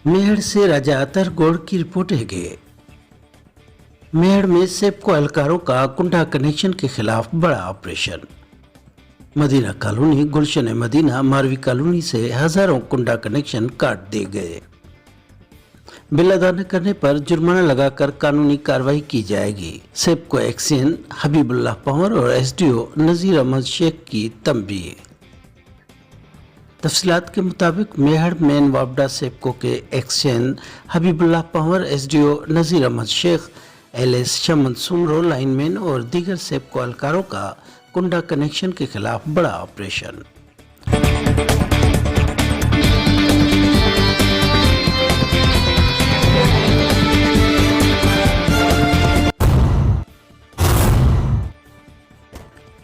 मेहड़ से राजा अतरगोड़ की रिपोर्ट है कि मेहड़ में सेप्को एहलकारों का कुंडा कनेक्शन के खिलाफ बड़ा ऑपरेशन। मदीना कॉलोनी, गुलशन मदीना, मारवी कॉलोनी से हजारों कुंडा कनेक्शन काट दिए गए। बिल अदा न करने पर जुर्माना लगाकर कानूनी कार्रवाई की जाएगी। सेप्को एक्सियन हबीबुल्लाह पंवर और एसडीओ नजीर अहमद शेख की तंबीह। तफसीलात के मुताबिक मेहड़ मेन वापडा सेप्को के exchange Habibullah Panwar, SDO Nazir Ahmad Sheikh, LS शमन सुमरो लाइनमैन और दीगर सेप्को एहलकारों का कुंडा कनेक्शन के खिलाफ बड़ा ऑपरेशन।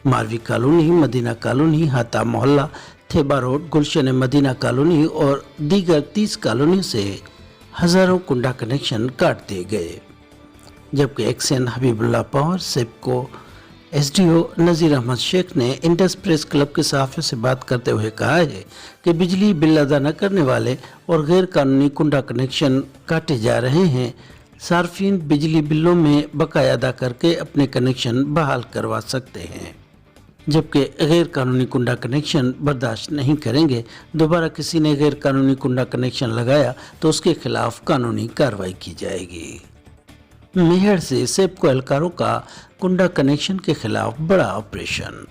मारवी कॉलोनी, मदीना कॉलोनी, हाता मोहल्ला, थेबा रोड, गुलशन मदीना कॉलोनी और दीगर 30 कॉलोनी से हजारों कुंडा कनेक्शन काट दिए गए। जबकि एक्सएन हबीबुल्लाह पंवर, सेप्को एसडीओ नजीर अहमद शेख ने इंडस प्रेस क्लब के सहाफ़ियों से बात करते हुए कहा है कि बिजली बिल अदा न करने वाले और गैर कानूनी कुंडा कनेक्शन काटे जा रहे हैं। सार्फिन बिजली बिलों में बकाया अदा करके अपने कनेक्शन बहाल करवा सकते हैं, जबकि गैर कानूनी कुंडा कनेक्शन बर्दाश्त नहीं करेंगे। दोबारा किसी ने गैर कानूनी कुंडा कनेक्शन लगाया तो उसके खिलाफ कानूनी कार्रवाई की जाएगी। मेहड़ से सेप्को एहलकारों का कुंडा कनेक्शन के खिलाफ बड़ा ऑपरेशन।